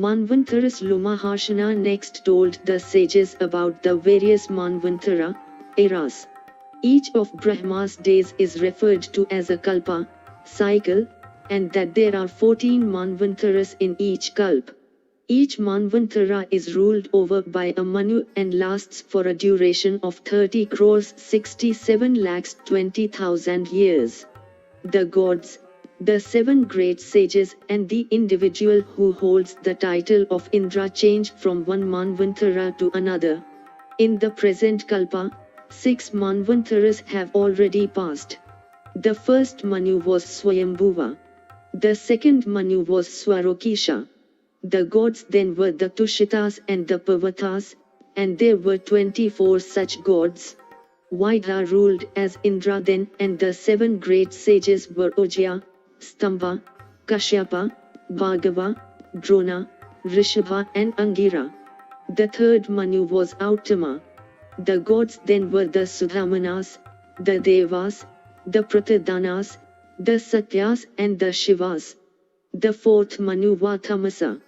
Manvantaras Lumaharshana next told the sages about the various Manvantara eras. Each of Brahma's days is referred to as a kalpa, cycle, and that there are 14 Manvantaras in each kalp. Each Manvantara is ruled over by a Manu and lasts for a duration of 30 crores 67 lakhs 20,000 years. The gods, the 7 great sages and the individual who holds the title of Indra change from one Manvantara to another. In the present kalpa, 6 Manvantaras have already passed. The first Manu was Swayambhuva. The second Manu was Swarokisha. The gods then were the Tushitas and the Pavatas, and there were 24 such gods. Vidya ruled as Indra then, and the 7 great sages were Ujja, Stambha, Kashyapa, Bhargava, Drona, Rishabha and Angira. The third Manu was Uttama. The gods then were the Sudhamanas, the Devas, the Pratadanas, the Satyas and the Shivas. The fourth Manu was Tamasa.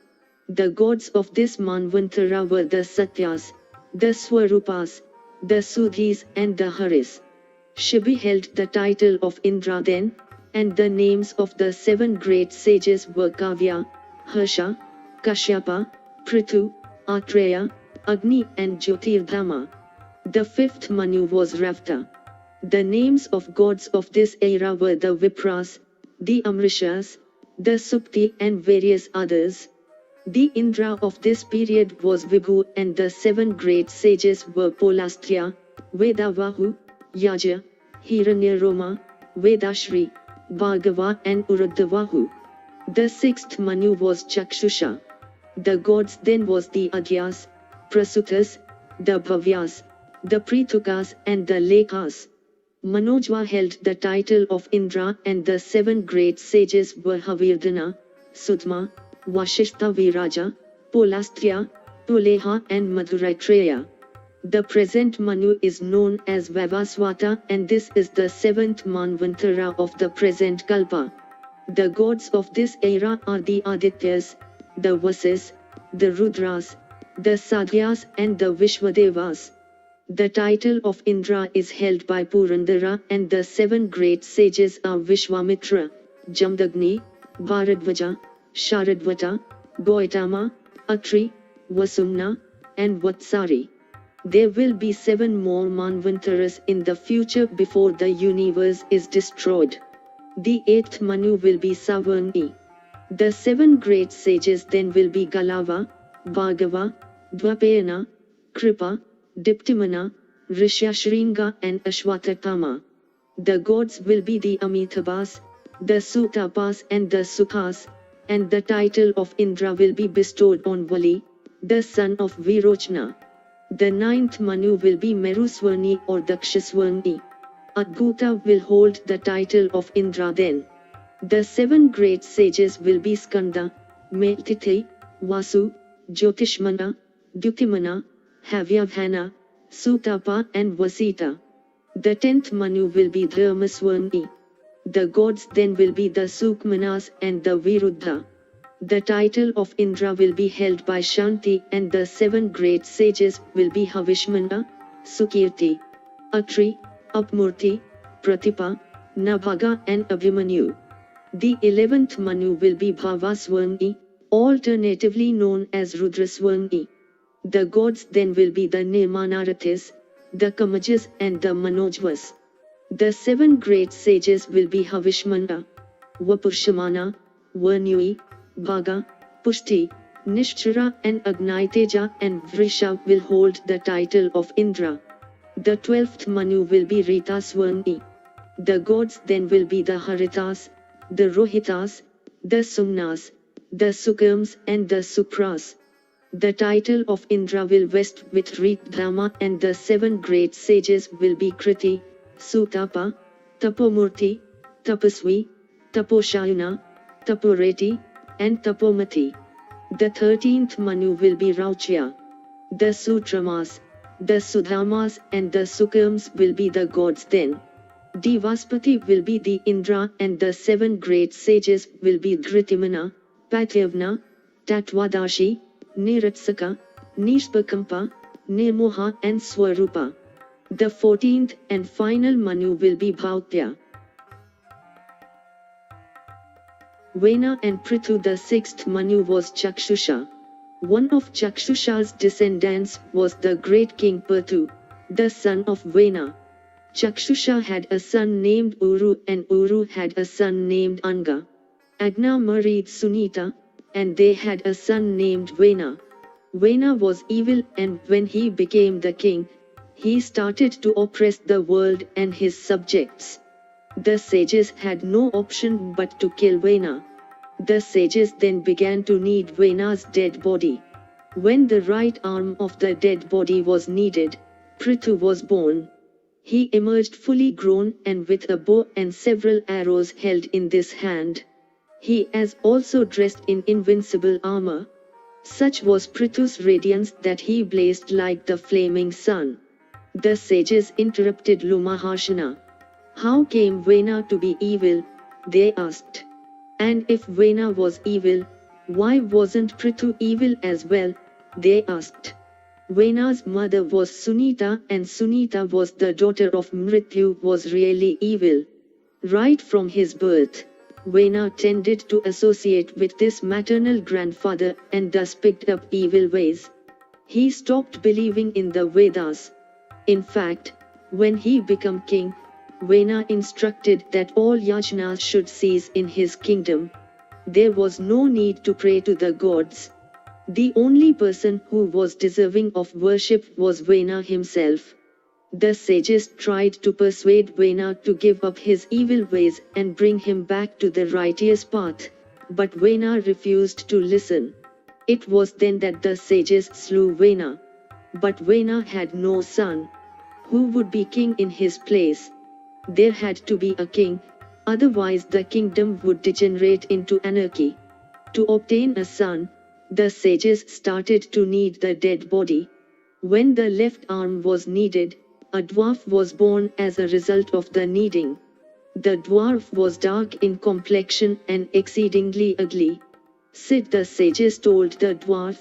The gods of this Manvantara were the Satyas, the Swarupas, the Sudhis and the Haris. Shibi held the title of Indra then, and the names of the 7 great sages were Kavya, Harsha, Kashyapa, Prithu, Atreya, Agni and Jyotirdhama. The fifth Manu was Ravta. The names of gods of this era were the Vipras, the Amrishas, the Supti and various others. The Indra of this period was Vibhu and the 7 great sages were Polastya, Vedavahu, Yaja, Hiranyaroma, Vedashri, Bhargava and Uruddhavahu. The sixth Manu was Chakshusha. The gods then was the Adyas, Prasutas, the Bhavyas, the Prithukas and the Lekhas. Manojva held the title of Indra and the 7 great sages were Havirdhana, Sudma, Vashishta Viraja, Polastya, Puleha and Madhuraitreya. The present Manu is known as Vavaswata and this is the 7th Manvantara of the present Kalpa. The gods of this era are the Adityas, the Vasis, the Rudras, the Sadhyas and the Vishwadevas. The title of Indra is held by Purandara and the 7 great sages are Vishwamitra, Jamdagni, Bharadvaja, Sharadvata, Gautama, Atri, Vasumna, and Vatsari. There will be 7 more Manvantaras in the future before the universe is destroyed. The 8th Manu will be Savarni. The 7 great sages then will be Galava, Bhargava, Dvapayana, Kripa, Diptimana, Rishyashringa and Ashwatthama. The gods will be the Amitabhas, the Sutapas and the Sukhas, and the title of Indra will be bestowed on Vali, the son of Virochna. The 9th Manu will be Meruswarni or Dakshaswarni. Adbhuta will hold the title of Indra then. The 7 great sages will be Skanda, Meltithi, Vasu, Jyotishmana, Dyutimana, Havyabhana, Sutapa and Vasita. The 10th Manu will be Dharmaswarni. The gods then will be the Sukmanas and the Viruddha. The title of Indra will be held by Shanti and the 7 great sages will be Havishmana, Sukirti, Atri, Apmurti, Pratipa, Nabhaga and Abhimanyu. The 11th Manu will be Bhavaswarni, alternatively known as Rudraswarni. The gods then will be the Nirmanarathis, the Kamajas and the Manojvas. The 7 great sages will be Havishmana, Vapurshamana, Varnui, Bhaga, Pushti, Nishchara and Agnaiteja and Vrisha will hold the title of Indra. The 12th Manu will be Ritaswarni. The gods then will be the Haritas, the Rohitas, the Sumnas, the Sukams and the Supras. The title of Indra will vest with Ritdhama and the 7 great sages will be Kriti, Sutapa, Tapomurti, Tapasvi, Taposhayana, Taporeti, and Tapomati. The 13th Manu will be Rauchya. The Sutramas, the Sudhamas and the Sukams will be the gods then. Devaspati will be the Indra and the 7 great sages will be Dhritimana, Patyavna, Tatvadashi, Niratsaka, Nishpakampa, Nirmoha and Swarupa. The 14th and final Manu will be Bhautya. Vena and Prithu. The 6th Manu was Chakshusha. One of Chakshusha's descendants was the great king Prithu, the son of Vena. Chakshusha had a son named Uru and Uru had a son named Anga. Agna married Sunita, and they had a son named Vena. Vena was evil, and when he became the king, he started to oppress the world and his subjects. The sages had no option but to kill Vena. The sages then began to knead Vena's dead body. When the right arm of the dead body was kneaded, Prithu was born. He emerged fully grown and with a bow and several arrows held in this hand. He was also dressed in invincible armor. Such was Prithu's radiance that he blazed like the flaming sun. The sages interrupted Lumahashana. How came Vena to be evil? They asked. And if Vena was evil, why wasn't Prithu evil as well? They asked. Vena's mother was Sunita, and Sunita was the daughter of Mrityu, was really evil. Right from his birth, Vena tended to associate with this maternal grandfather and thus picked up evil ways. He stopped believing in the Vedas. In fact, when he became king, Vena instructed that all yajnas should cease in his kingdom. There was no need to pray to the gods. The only person who was deserving of worship was Vena himself. The sages tried to persuade Vena to give up his evil ways and bring him back to the righteous path, but Vena refused to listen. It was then that the sages slew Vena. But Vena had no son. Who would be king in his place? There had to be a king, otherwise the kingdom would degenerate into anarchy. To obtain a son, the sages started to knead the dead body. When the left arm was kneaded, a dwarf was born as a result of the kneading. The dwarf was dark in complexion and exceedingly ugly. Sid, the sages told the dwarf,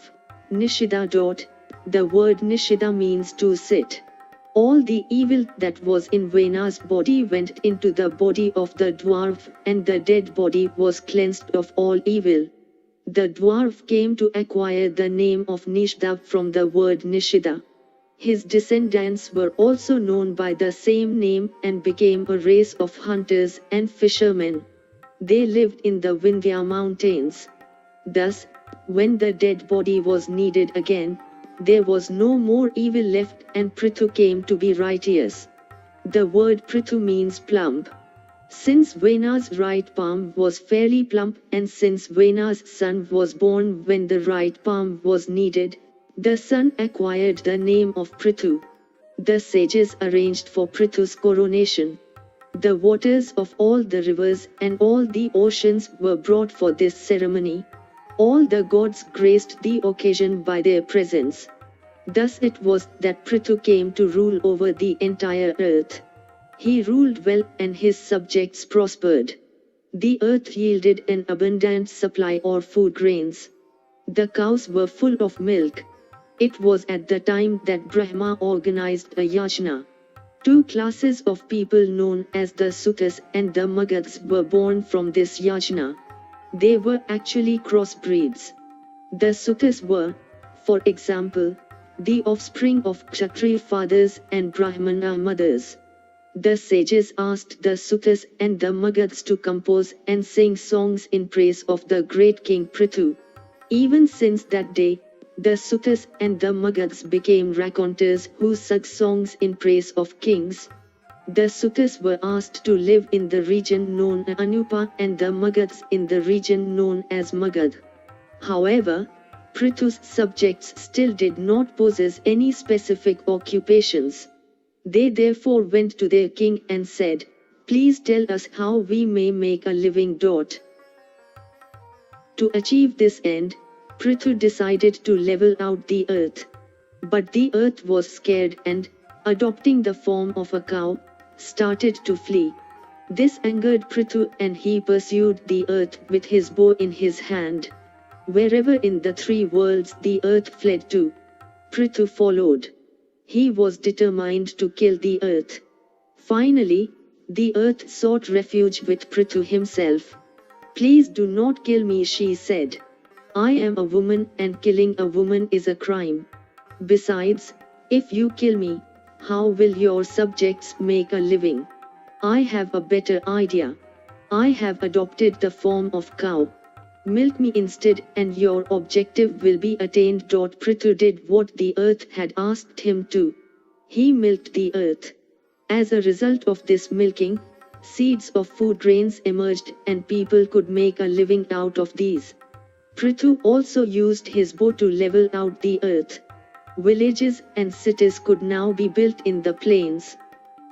Nishida. The word Nishida means to sit. All the evil that was in Vena's body went into the body of the dwarf, and the dead body was cleansed of all evil. The dwarf came to acquire the name of Nishda from the word Nishida. His descendants were also known by the same name and became a race of hunters and fishermen. They lived in the Vindhya mountains. Thus, when the dead body was kneaded again, there was no more evil left, and Prithu came to be righteous. The word Prithu means plump. Since Vena's right palm was fairly plump, and since Vena's son was born when the right palm was kneaded, the son acquired the name of Prithu. The sages arranged for Prithu's coronation. The waters of all the rivers and all the oceans were brought for this ceremony. All the gods graced the occasion by their presence. Thus it was that Prithu came to rule over the entire earth. He ruled well and his subjects prospered. The earth yielded an abundant supply of food grains. The cows were full of milk. It was at the time that Brahma organized a yajna. Two classes of people known as the Sutas and the Magads were born from this yajna. They were actually crossbreeds. The Sutas were, for example, the offspring of Kshatriya fathers and Brahmana mothers. The sages asked the Sutas and the Magads to compose and sing songs in praise of the great king Prithu. Even since that day, the Sutas and the Magads became raconteurs who sang songs in praise of kings. The Sutas were asked to live in the region known as Anupa and the Magads in the region known as Magad. However, Prithu's subjects still did not possess any specific occupations. They therefore went to their king and said, "Please tell us how we may make a living." To achieve this end, Prithu decided to level out the earth. But the earth was scared and, adopting the form of a cow, started to flee. This angered Prithu and he pursued the earth with his bow in his hand. Wherever in the three worlds the earth fled to, Prithu followed. He was determined to kill the earth. Finally, the earth sought refuge with Prithu himself. Please do not kill me, she said. I am a woman and killing a woman is a crime. Besides, if you kill me, how will your subjects make a living? I have a better idea. I have adopted the form of cow. Milk me instead and your objective will be attained. Prithu did what the earth had asked him to. He milked the earth. As a result of this milking, seeds of food grains emerged and people could make a living out of these. Prithu also used his bow to level out the earth. Villages and cities could now be built in the plains.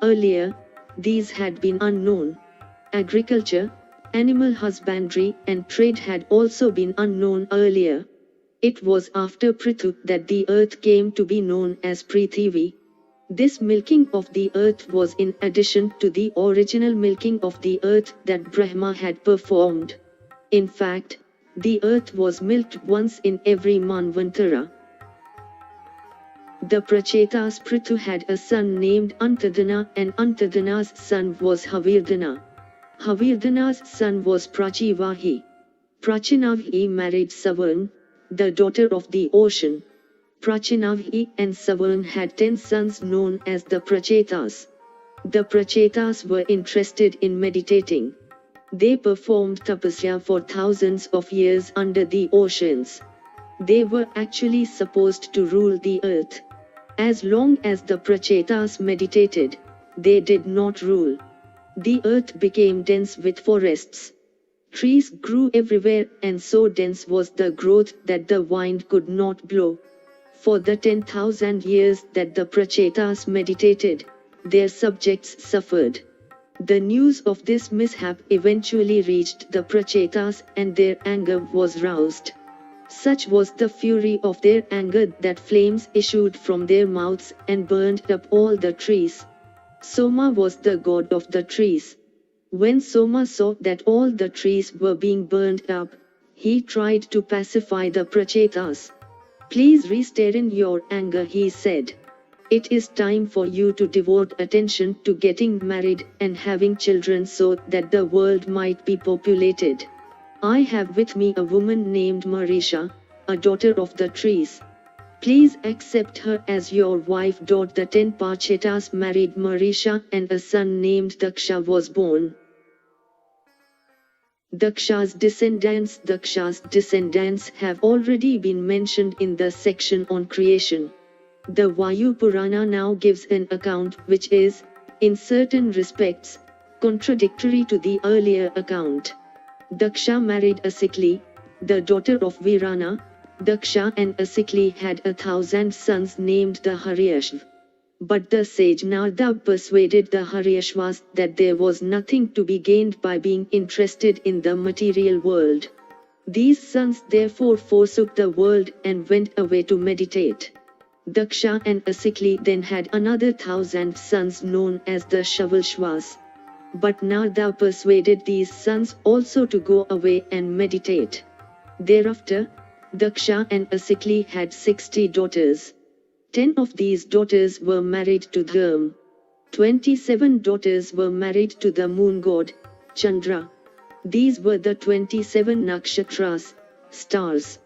Earlier, these had been unknown. Agriculture, animal husbandry and trade had also been unknown earlier. It was after Prithu that the earth came to be known as Prithivi. This milking of the earth was in addition to the original milking of the earth that Brahma had performed. In fact, the earth was milked once in every Manvantara. The Prachetas Prithu had a son named Antadana and Antadana's son was Havirdhana. Havirdhana's son was Prachivahi. Prachinavi married Savarn, the daughter of the ocean. Prachinavi and Savarn had 10 sons known as the Prachetas. The Prachetas were interested in meditating. They performed tapasya for thousands of years under the oceans. They were actually supposed to rule the earth. As long as the Prachetas meditated, they did not rule. The earth became dense with forests. Trees grew everywhere and so dense was the growth that the wind could not blow. For the 10,000 years that the Prachetas meditated, their subjects suffered. The news of this mishap eventually reached the Prachetas and their anger was roused. Such was the fury of their anger that flames issued from their mouths and burned up all the trees. Soma was the god of the trees. When Soma saw that all the trees were being burned up, he tried to pacify the Prachetas. Please restrain your anger, he said. It is time for you to devote attention to getting married and having children so that the world might be populated. I have with me a woman named Marisha, a daughter of the trees. Please accept her as your wife. The 10 Prachetas married Marisha and a son named Daksha was born. Daksha's descendants have already been mentioned in the section on creation. The Vayu Purana now gives an account which is, in certain respects, contradictory to the earlier account. Daksha married Asikli, the daughter of Virana. Daksha and Asikli had 1,000 sons named the Haryashv. But the sage Narada persuaded the Haryashvas that there was nothing to be gained by being interested in the material world. These sons therefore forsook the world and went away to meditate. Daksha and Asikli then had another 1,000 sons known as the Shavalshvas. But Narada persuaded these sons also to go away and meditate. Thereafter, Daksha and Asikli had 60 daughters. 10 of these daughters were married to Dharma. 27 daughters were married to the moon god, Chandra. These were the 27 nakshatras, stars.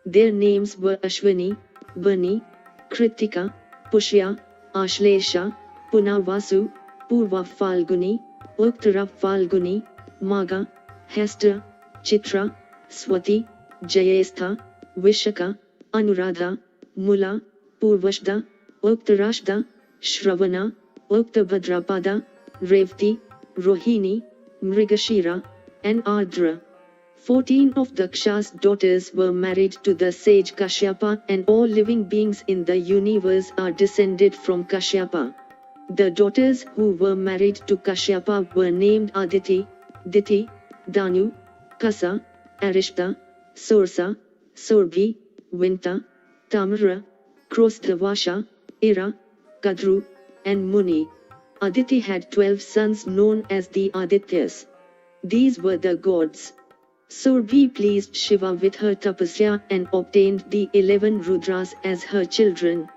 Their names were Ashwini, Bani, Kritika, Pushya, Ashlesha, Punavasu, Purva Falguni, Uttara Falguni, Magha, Hasta, Chitra, Swati, Jayestha, Vishaka, Anuradha, Mula, Purvashda, Uttarashda, Shravana, Uttabhadrapada, Revati, Rohini, Mrigashira, and Ardra. 14 of Daksha's daughters were married to the sage Kashyapa and all living beings in the universe are descended from Kashyapa. The daughters who were married to Kashyapa were named Aditi, Diti, Danu, Kasa, Arishta, Sursa, Surbhi, Vinta, Tamara, Krosdavasha, Ira, Kadru, and Muni. Aditi had 12 sons known as the Adityas. These were the gods. Surbhi pleased Shiva with her tapasya and obtained the 11 Rudras as her children.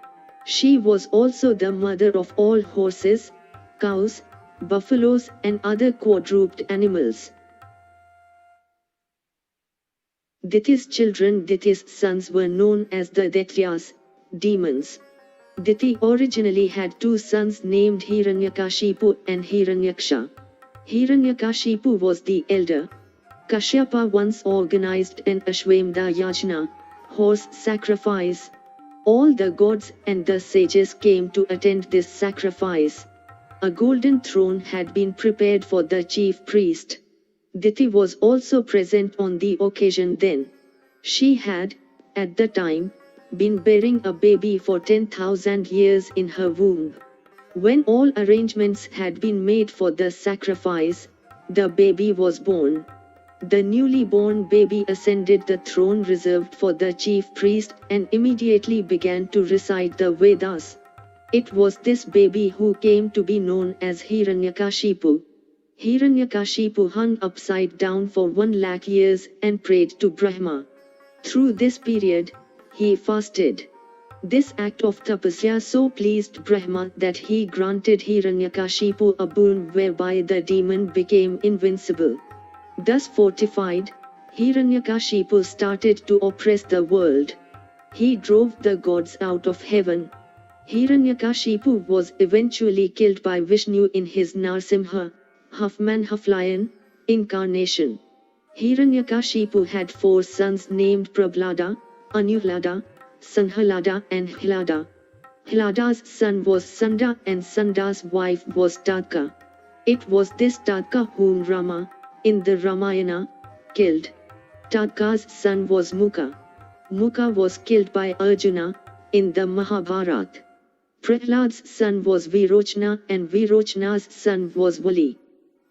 She was also the mother of all horses, cows, buffaloes and other quadruped animals. Diti's children, Diti's sons, were known as the Daityas, demons. Diti originally had two sons named Hiranyakashipu and Hiranyaksha. Hiranyakashipu was the elder. Kashyapa once organized an Ashwamedha Yajna, horse sacrifice. All the gods and the sages came to attend this sacrifice. A golden throne had been prepared for the chief priest. Diti was also present on the occasion then. She had, at the time, been bearing a baby for 10,000 years in her womb. When all arrangements had been made for the sacrifice, the baby was born. The newly born baby ascended the throne reserved for the chief priest and immediately began to recite the Vedas. It was this baby who came to be known as Hiranyakashipu. Hiranyakashipu hung upside down for 1 lakh years and prayed to Brahma. Through this period, he fasted. This act of tapasya so pleased Brahma that he granted Hiranyakashipu a boon whereby the demon became invincible. Thus fortified, Hiranyakashipu started to oppress the world. He drove the gods out of heaven. Hiranyakashipu was eventually killed by Vishnu in his Narsimha, half-man half-lion, incarnation. Hiranyakashipu had 4 sons named Prahlada, Anuhlada, Sanhalada and Hlada. Hlada's son was Sanda and Sanda's wife was Tadka. It was this Tadka whom Rama, in the Ramayana, killed. Tadka's son was Mukha. Mukha was killed by Arjuna, in the Mahabharata. Prahlad's son was Virochana and Virochana's son was Vali.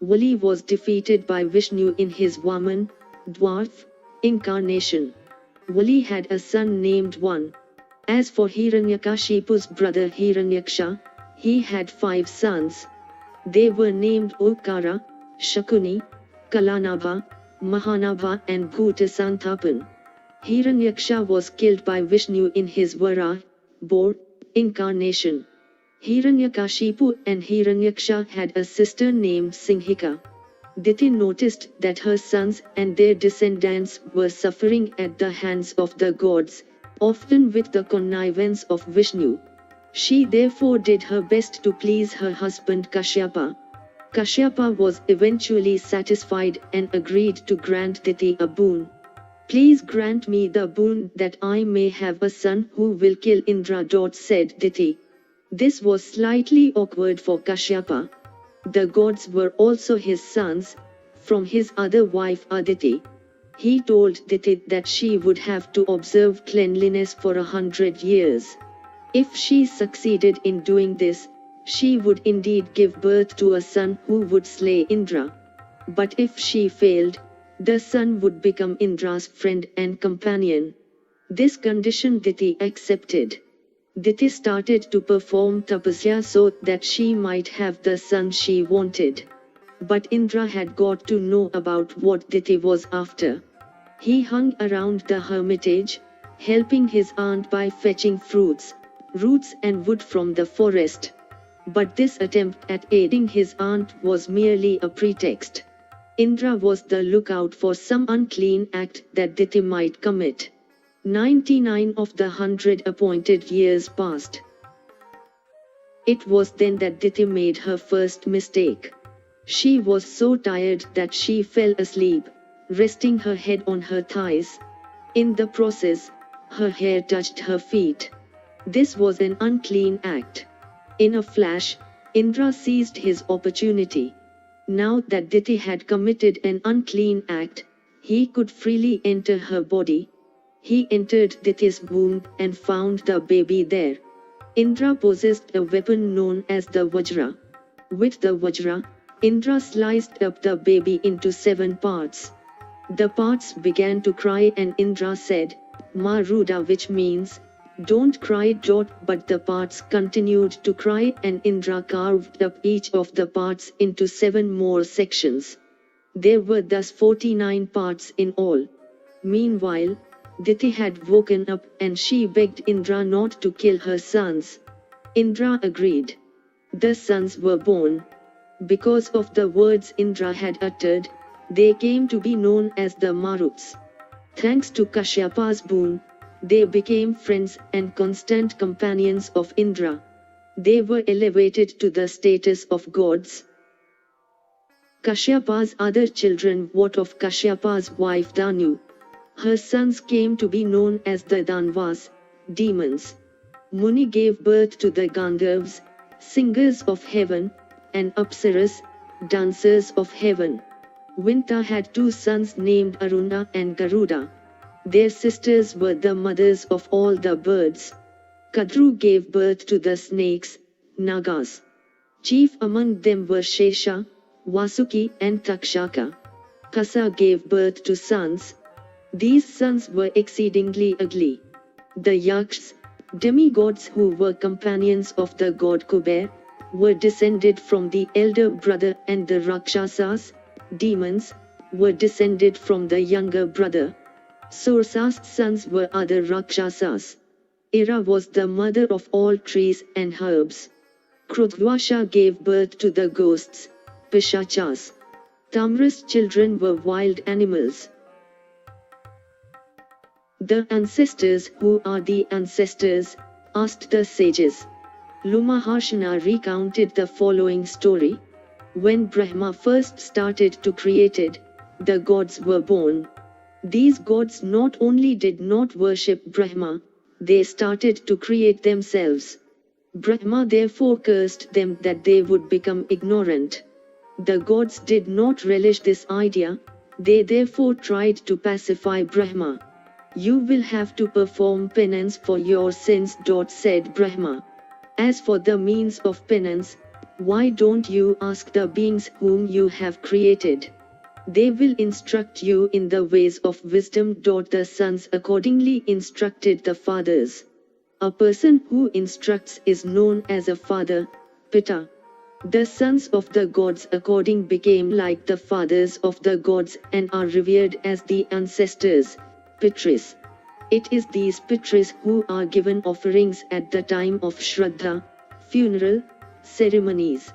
Vali was defeated by Vishnu in his Vaman, dwarf, incarnation. Vali had a son named Van. As for Hiranyakashipu's brother Hiranyaksha, he had 5 sons. They were named Okara, Shakuni, Kalanabha, Mahanabha and Bhutasanthapan. Hiranyaksha was killed by Vishnu in his Vara, boar, incarnation. Hiranyakashipu and Hiranyaksha had a sister named Singhika. Diti noticed that her sons and their descendants were suffering at the hands of the gods, often with the connivance of Vishnu. She therefore did her best to please her husband Kashyapa. Kashyapa was eventually satisfied and agreed to grant Diti a boon. Please grant me the boon that I may have a son who will kill Indra. Said Diti. This was slightly awkward for Kashyapa. The gods were also his sons, from his other wife Aditi. He told Diti that she would have to observe cleanliness for 100 years. If she succeeded in doing this, she would indeed give birth to a son who would slay Indra. But if she failed, the son would become Indra's friend and companion. This condition Diti accepted. Diti started to perform tapasya so that she might have the son she wanted. But Indra had got to know about what Diti was after. He hung around the hermitage, helping his aunt by fetching fruits, roots and wood from the forest. But this attempt at aiding his aunt was merely a pretext. Indra was the lookout for some unclean act that Diti might commit. 99 of the 100 appointed years passed. It was then that Diti made her first mistake. She was so tired that she fell asleep, resting her head on her thighs. In the process, her hair touched her feet. This was an unclean act. In a flash, Indra seized his opportunity. Now that Diti had committed an unclean act, he could freely enter her body. He entered Diti's womb and found the baby there. Indra possessed a weapon known as the Vajra. With the Vajra, Indra sliced up the baby into 7 parts. The parts began to cry and Indra said, "Ma Ruda," which means, "Don't cry." But the parts continued to cry and Indra carved up each of the parts into 7 more sections. There were thus 49 parts in all. Meanwhile, Diti had woken up and she begged Indra not to kill her sons. Indra agreed. The sons were born. Because of the words Indra had uttered, they came to be known as the Maruts. Thanks to Kashyapa's boon, they became friends and constant companions of Indra. They were elevated to the status of gods. Kashyapa's other children what of Kashyapa's wife Danu. Her sons came to be known as the Danvas, demons. Muni gave birth to the Gandharvas, singers of heaven, and Apsaras, dancers of heaven. Vinta had two sons named Aruna and Garuda. Their sisters were the mothers of all the birds. Kadru gave birth to the snakes, Nagas. Chief among them were Shesha, Vasuki and Takshaka. Kasa gave birth to sons. These sons were exceedingly ugly. The Yakshas, demigods who were companions of the god Kuber, were descended from the elder brother, and the Rakshasas, demons, were descended from the younger brother. Sursa's sons were other Rakshasas. Ira was the mother of all trees and herbs. Krudvasha gave birth to the ghosts, Pishachas. Tamra's children were wild animals. The ancestors, who are the ancestors? Asked the sages. Lumahashana recounted the following story. When Brahma first started to create it, the gods were born. These gods not only did not worship Brahma, they started to create themselves. Brahma therefore cursed them that they would become ignorant. The gods did not relish this idea, they therefore tried to pacify Brahma. You will have to perform penance for your sins. Said Brahma. As for the means of penance, why don't you ask the beings whom you have created? They will instruct you in the ways of wisdom. The sons accordingly instructed the fathers. A person who instructs is known as a father, Pita. The sons of the gods according became like the fathers of the gods and are revered as the ancestors, Pitris. It is these Pitris who are given offerings at the time of Shraddha, funeral, ceremonies.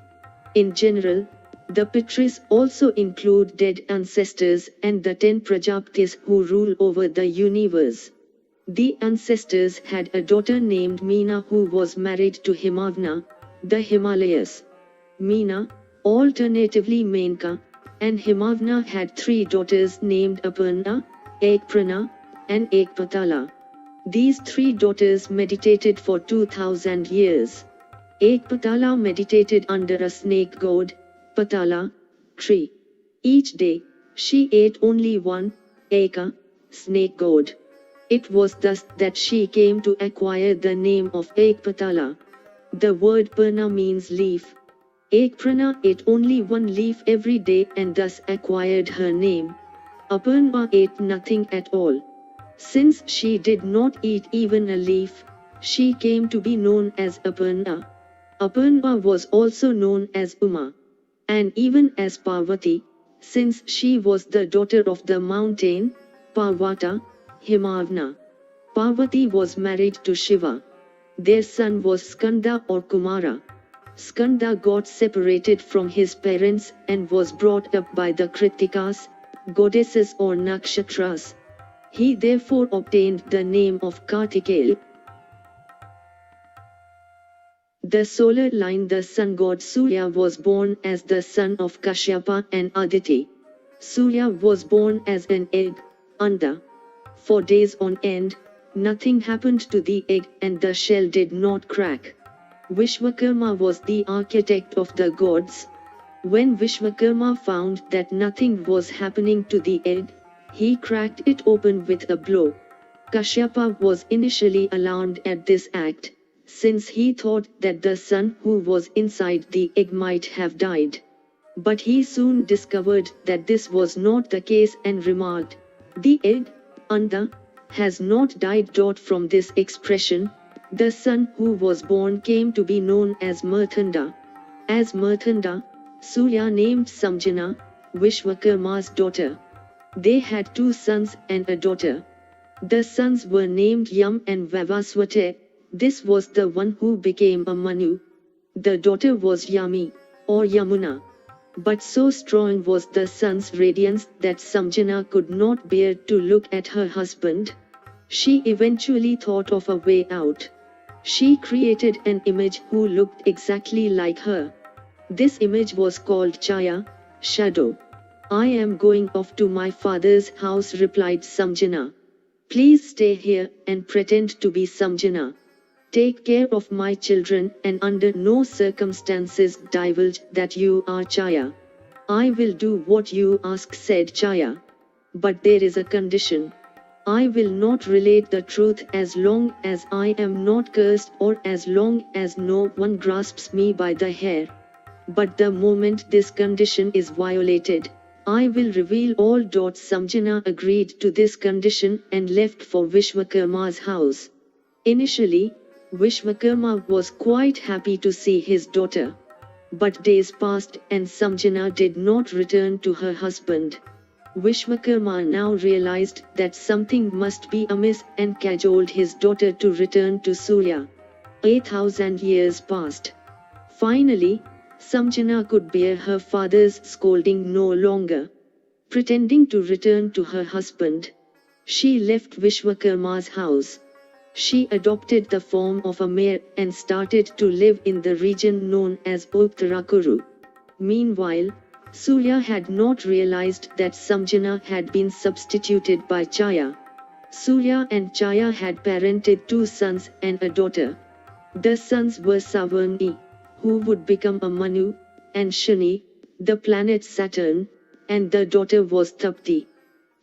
In general, the Pitris also include dead ancestors and the 10 Prajapatis who rule over the universe. The ancestors had a daughter named Meena who was married to Himavana, the Himalayas. Meena, alternatively Menka, and Himavana had 3 daughters named Aparna, Ekprana, and Ekpatala. These 3 daughters meditated for 2000 years. Ekpatala meditated under a snake god, Patala, tree. Each day, she ate only one, Eka, snake god. It was thus that she came to acquire the name of Ekpatala. The word Parna means leaf. Ekprana ate only one leaf every day and thus acquired her name. Aparna ate nothing at all. Since she did not eat even a leaf, she came to be known as Aparna. Aparna was also known as Uma, and even as Parvati, since she was the daughter of the mountain, Parvata, Himavana. Parvati was married to Shiva. Their son was Skanda or Kumara. Skanda got separated from his parents and was brought up by the Kritikas, goddesses or Nakshatras. He therefore obtained the name of Kartikeya. The solar line. The sun god Surya was born as the son of Kashyapa and Aditi. Surya was born as an egg, Anda. For days on end, nothing happened to the egg and the shell did not crack. Vishwakarma was the architect of the gods. When Vishwakarma found that nothing was happening to the egg, he cracked it open with a blow. Kashyapa was initially alarmed at this act, since he thought that the son who was inside the egg might have died. But he soon discovered that this was not the case and remarked, "The egg, Anda, has not died." From this expression, the son who was born came to be known as Marthanda. As Marthanda, Surya named Samjana, Vishwakarma's daughter. They had 2 sons and a daughter. The sons were named Yam and Vavaswati. This was the one who became a Manu. The daughter was Yami, or Yamuna. But so strong was the sun's radiance that Samjana could not bear to look at her husband. She eventually thought of a way out. She created an image who looked exactly like her. This image was called Chaya, shadow. I am going off to my father's house, replied Samjana. Please stay here and pretend to be Samjana. Take care of my children and under no circumstances divulge that you are Chaya. I will do what you ask, said Chaya. But there is a condition. I will not relate the truth as long as I am not cursed or as long as no one grasps me by the hair. But the moment this condition is violated, I will reveal all. Samjana agreed to this condition and left for Vishwakarma's house. Initially, Vishwakarma was quite happy to see his daughter. But days passed and Samjana did not return to her husband. Vishwakarma now realized that something must be amiss and cajoled his daughter to return to Surya. 8,000 years passed. Finally, Samjana could bear her father's scolding no longer. Pretending to return to her husband, she left Vishwakarma's house. She adopted the form of a mare and started to live in the region known as Uttarakuru. Meanwhile, Surya had not realized that Samjana had been substituted by Chaya. Surya and Chaya had parented 2 sons and a daughter. The sons were Savarni, who would become a Manu, and Shani, the planet Saturn, and the daughter was Tapti.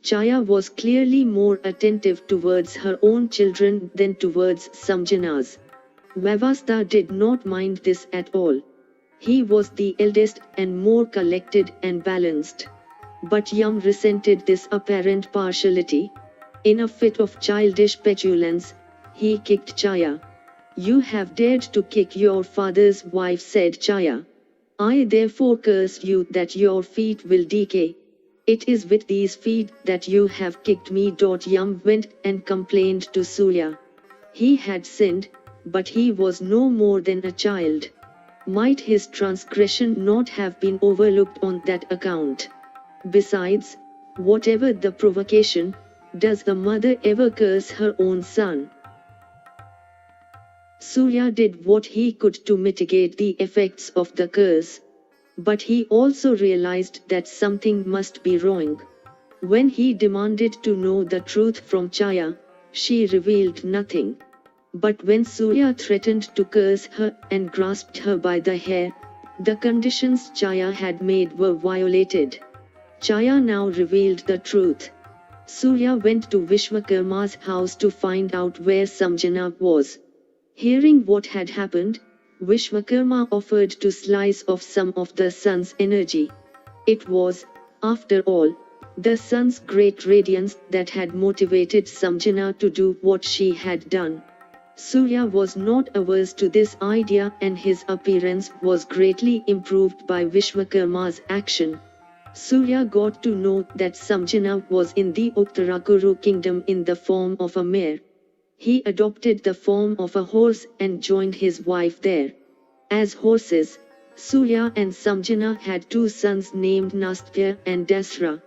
Chaya was clearly more attentive towards her own children than towards Samjana's. Vavasta did not mind this at all. He was the eldest and more collected and balanced. But Yam resented this apparent partiality. In a fit of childish petulance, he kicked Chaya. You have dared to kick your father's wife, said Chaya. I therefore curse you that your feet will decay. It is with these feet that you have kicked me. Yam went and complained to Surya. He had sinned, but he was no more than a child. Might his transgression not have been overlooked on that account? Besides, whatever the provocation, does the mother ever curse her own son? Surya did what he could to mitigate the effects of the curse. But he also realized that something must be wrong. When he demanded to know the truth from Chaya, she revealed nothing. But when Surya threatened to curse her and grasped her by the hair, the conditions Chaya had made were violated. Chaya now revealed the truth. Surya went to Vishwakarma's house to find out where Samjana was. Hearing what had happened, Vishwakarma offered to slice off some of the sun's energy. It was, after all, the sun's great radiance that had motivated Samjana to do what she had done. Surya was not averse to this idea and his appearance was greatly improved by Vishwakarma's action. Surya got to know that Samjana was in the Uttarakuru kingdom in the form of a mare. He adopted the form of a horse and joined his wife there. As horses, Surya and Samjana had 2 sons named Nastya and Dasra.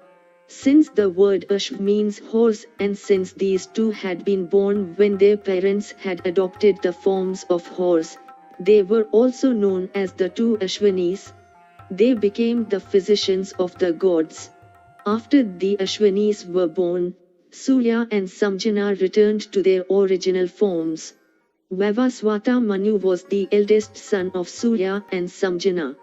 Since the word Ashv means horse and since these 2 had been born when their parents had adopted the forms of horse, they were also known as the 2 Ashwanis. They became the physicians of the gods. After the Ashwanis were born, Surya and Samjana returned to their original forms. Vavaswata Manu was the eldest son of Surya and Samjana.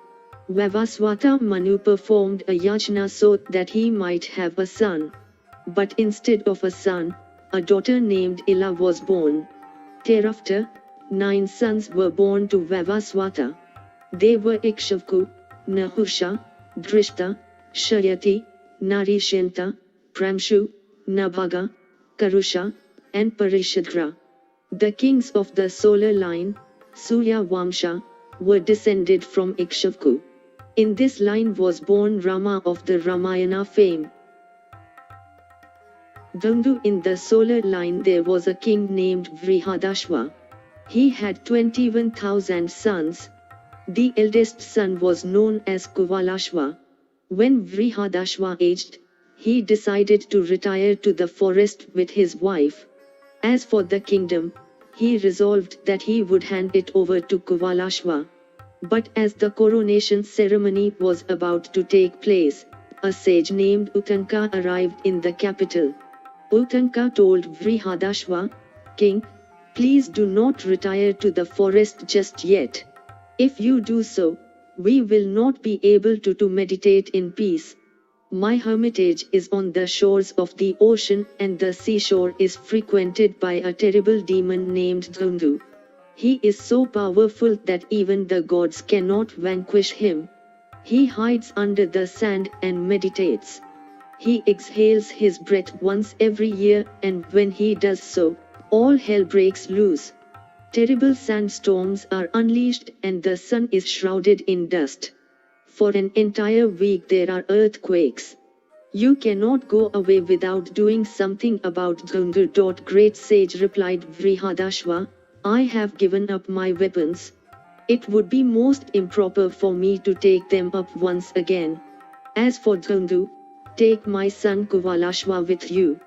Vavaswata Manu performed a yajna so that he might have a son. But instead of a son, a daughter named Ila was born. Thereafter, 9 sons were born to Vavaswata. They were Ikshvaku, Nahusha, Drishta, Shayati, Narishanta, Pramshu, Nabhaga, Karusha, and Parishadra. The kings of the solar line, Surya Vamsha, were descended from Ikshvaku. In this line was born Rama of the Ramayana fame. Dhandu. In the solar line there was a king named Vrihadashva. He had 21,000 sons. The eldest son was known as Kuvalashva. When Vrihadashva aged, he decided to retire to the forest with his wife. As for the kingdom, he resolved that he would hand it over to Kuvalashva. But as the coronation ceremony was about to take place, a sage named Utanka arrived in the capital. Utanka told Vrihadashva, "King, please do not retire to the forest just yet. If you do so, we will not be able to meditate in peace. My hermitage is on the shores of the ocean, and the seashore is frequented by a terrible demon named Dhandu. He is so powerful that even the gods cannot vanquish him. He hides under the sand and meditates. He exhales his breath once every year, and when he does so, all hell breaks loose. Terrible sandstorms are unleashed and the sun is shrouded in dust. For an entire week there are earthquakes. You cannot go away without doing something about Dhandu." Great sage, replied Vrihadashva, "I have given up my weapons. It would be most improper for me to take them up once again. As for Dhandu, take my son Kuvalashva with you.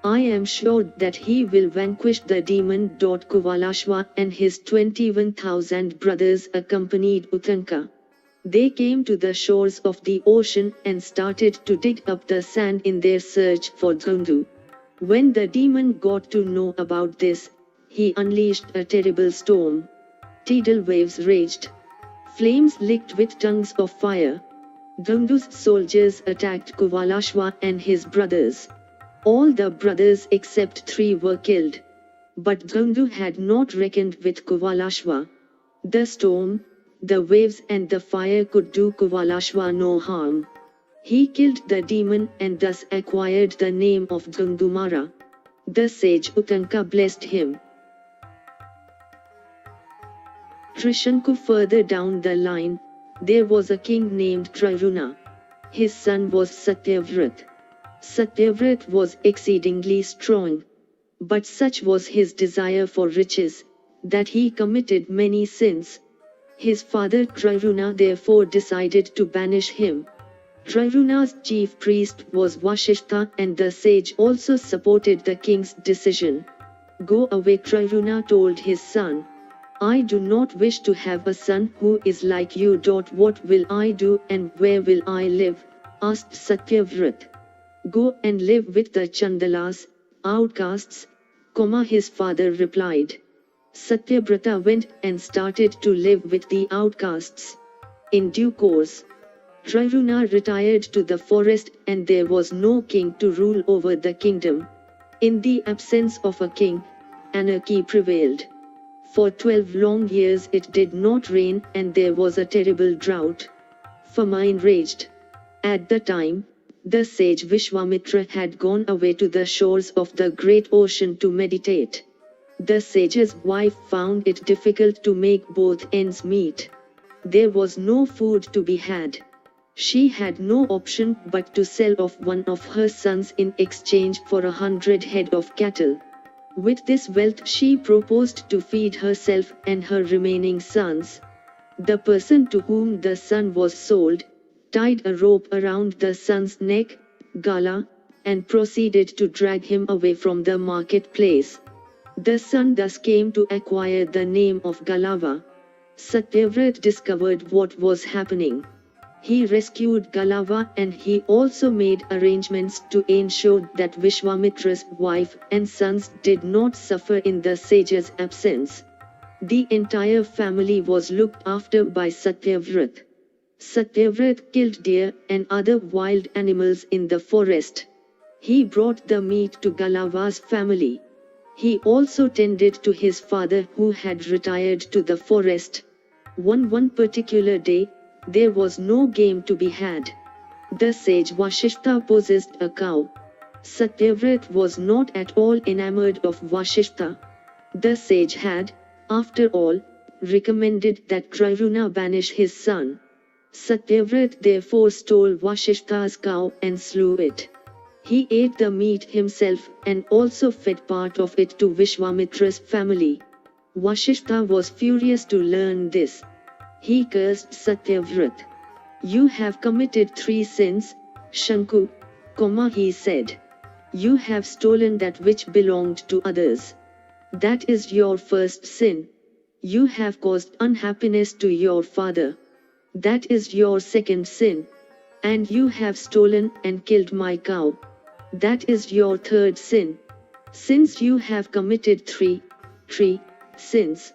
I am sure that he will vanquish the demon." Kuvalashva and his 21,000 brothers accompanied Utanka. They came to the shores of the ocean and started to dig up the sand in their search for Dhandu. When the demon got to know about this, he unleashed a terrible storm. Tidal waves raged. Flames licked with tongues of fire. Dhandu's soldiers attacked Kuvalashva and his brothers. All the brothers except 3 were killed. But Dhandu had not reckoned with Kuvalashva. The storm, the waves and the fire could do Kuvalashva no harm. He killed the demon and thus acquired the name of Dhandumara. The sage Utanka blessed him. Trishanku. Further down the line, there was a king named Triruna. His son was Satyavrat. Satyavrat was exceedingly strong. But such was his desire for riches, that he committed many sins. His father Triruna therefore decided to banish him. Triruna's chief priest was Vasishtha, and the sage also supported the king's decision. "Go away," Triruna told his son. "I do not wish to have a son who is like you." "What will I do and where will I live?" asked Satyavrat. "Go and live with the Chandalas, outcasts," his father replied. Satyavrata went and started to live with the outcasts. In due course, Triruna retired to the forest, and there was no king to rule over the kingdom. In the absence of a king, anarchy prevailed. For 12 long years it did not rain, and there was a terrible drought. Famine raged. At the time, the sage Vishwamitra had gone away to the shores of the great ocean to meditate. The sage's wife found it difficult to make both ends meet. There was no food to be had. She had no option but to sell off one of her sons in exchange for 100 head of cattle. With this wealth she proposed to feed herself and her remaining sons. The person to whom the son was sold tied a rope around the son's neck, gala, and proceeded to drag him away from the marketplace. The son thus came to acquire the name of Galava. Satyavrat discovered what was happening. He rescued Galava, and he also made arrangements to ensure that Vishwamitra's wife and sons did not suffer in the sage's absence. The entire family was looked after by Satyavrat. Satyavrat killed deer and other wild animals in the forest. He brought the meat to Galava's family. He also tended to his father, who had retired to the forest. One particular day, there was no game to be had. The sage Vasishtha possessed a cow. Satyavrat was not at all enamored of Vasishtha. The sage had, after all, recommended that Triruna banish his son. Satyavrat therefore stole Vashishta's cow and slew it. He ate the meat himself and also fed part of it to Vishwamitra's family. Vashishta was furious to learn this. He cursed Satyavrat. You have committed 3 sins, Shanku, he said. You have stolen that which belonged to others. That is your first sin. You have caused unhappiness to your father. That is your second sin. And you have stolen and killed my cow. That is your third sin. Since you have committed three sins,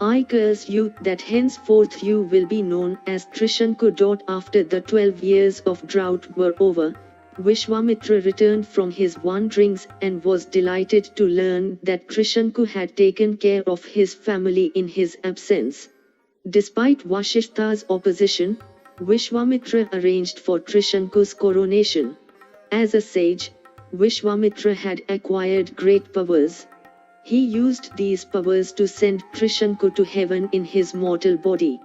I curse you that henceforth you will be known as Trishanku. After the 12 years of drought were over, Vishwamitra returned from his wanderings and was delighted to learn that Trishanku had taken care of his family in his absence. Despite Vashishta's opposition, Vishwamitra arranged for Trishanku's coronation. As a sage, Vishwamitra had acquired great powers. He used these powers to send Trishanku to heaven in his mortal body.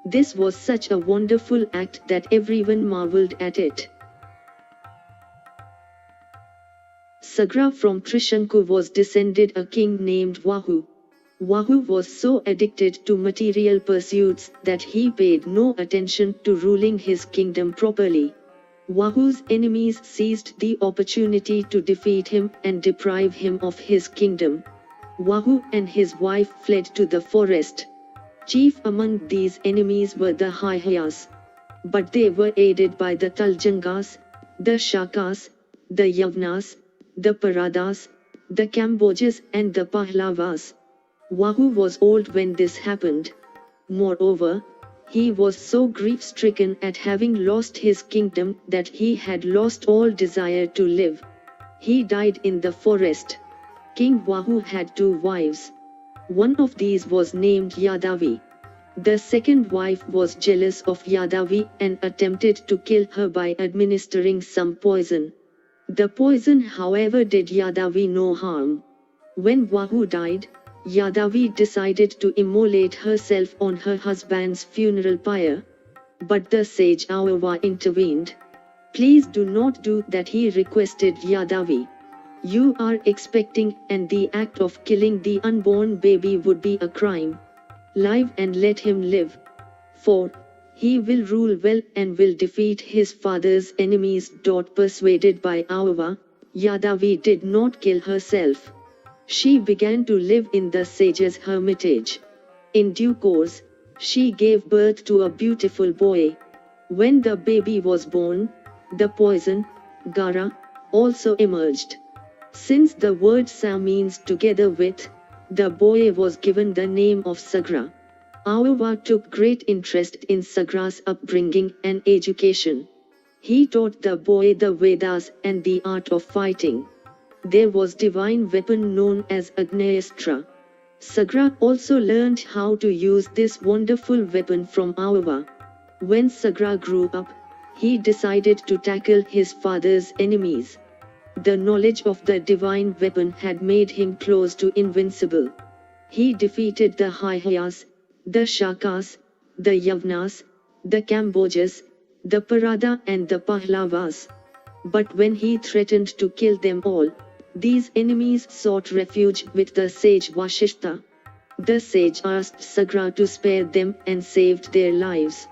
This was such a wonderful act that everyone marveled at it. Sagra from Trishanku was descended a king named Vayu. Vayu was so addicted to material pursuits that he paid no attention to ruling his kingdom properly. Vayu's enemies seized the opportunity to defeat him and deprive him of his kingdom. Vayu and his wife fled to the forest. Chief among these enemies were the Haihyas. But they were aided by the Taljangas, the Shakas, the Yavnas, the Paradas, the Cambojas and the Pahlavas. Vayu was old when this happened. Moreover, he was so grief-stricken at having lost his kingdom that he had lost all desire to live. He died in the forest. King Vayu had 2 wives. One of these was named Yadavi. The second wife was jealous of Yadavi and attempted to kill her by administering some poison. The poison, however, did Yadavi no harm. When Vayu died, Yadavi decided to immolate herself on her husband's funeral pyre. But the sage Aurva intervened. Please do not do that, he requested Yadavi. You are expecting, and the act of killing the unborn baby would be a crime. Live and let him live. For he will rule well and will defeat his father's enemies. Persuaded by Aurva, Yadavi did not kill herself. She began to live in the sage's hermitage. In due course, she gave birth to a beautiful boy. When the baby was born, the poison, Gara, also emerged. Since the word Sa means together with, the boy was given the name of Sagra. Aurva took great interest in Sagra's upbringing and education. He taught the boy the Vedas and the art of fighting. There was divine weapon known as Agnayastra. Sagra also learned how to use this wonderful weapon from Aurva. When Sagra grew up, he decided to tackle his father's enemies. The knowledge of the divine weapon had made him close to invincible. He defeated the Haihyas, the Shakas, the Yavnas, the Cambojas, the Parada and the Pahlavas. But when he threatened to kill them all, these enemies sought refuge with the sage Vashishta. The sage asked Sagra to spare them and saved their lives.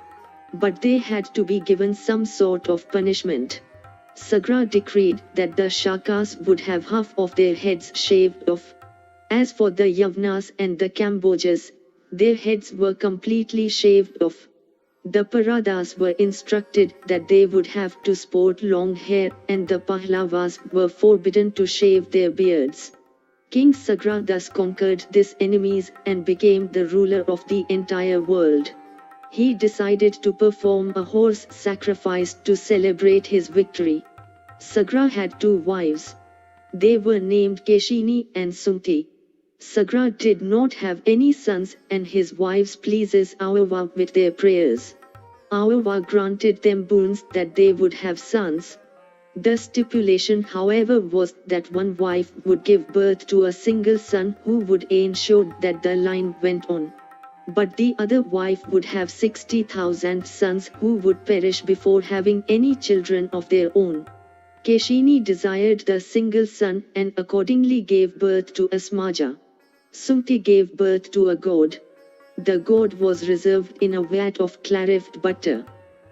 But they had to be given some sort of punishment. Sagra decreed that the Shakas would have half of their heads shaved off. As for the Yavnas and the Cambojas, their heads were completely shaved off. The Paradas were instructed that they would have to sport long hair, and the Pahlavas were forbidden to shave their beards. King Sagra thus conquered these enemies and became the ruler of the entire world. He decided to perform a horse sacrifice to celebrate his victory. Sagra had 2 wives. They were named Keshini and Sumti. Sagra did not have any sons, and his wives pleases Aurva with their prayers. Aurva granted them boons that they would have sons. The stipulation, however, was that one wife would give birth to a single son who would ensure that the line went on. But the other wife would have 60,000 sons who would perish before having any children of their own. Keshini desired the single son and accordingly gave birth to Asmaja. Sumti gave birth to a god. The god was reserved in a vat of clarified butter.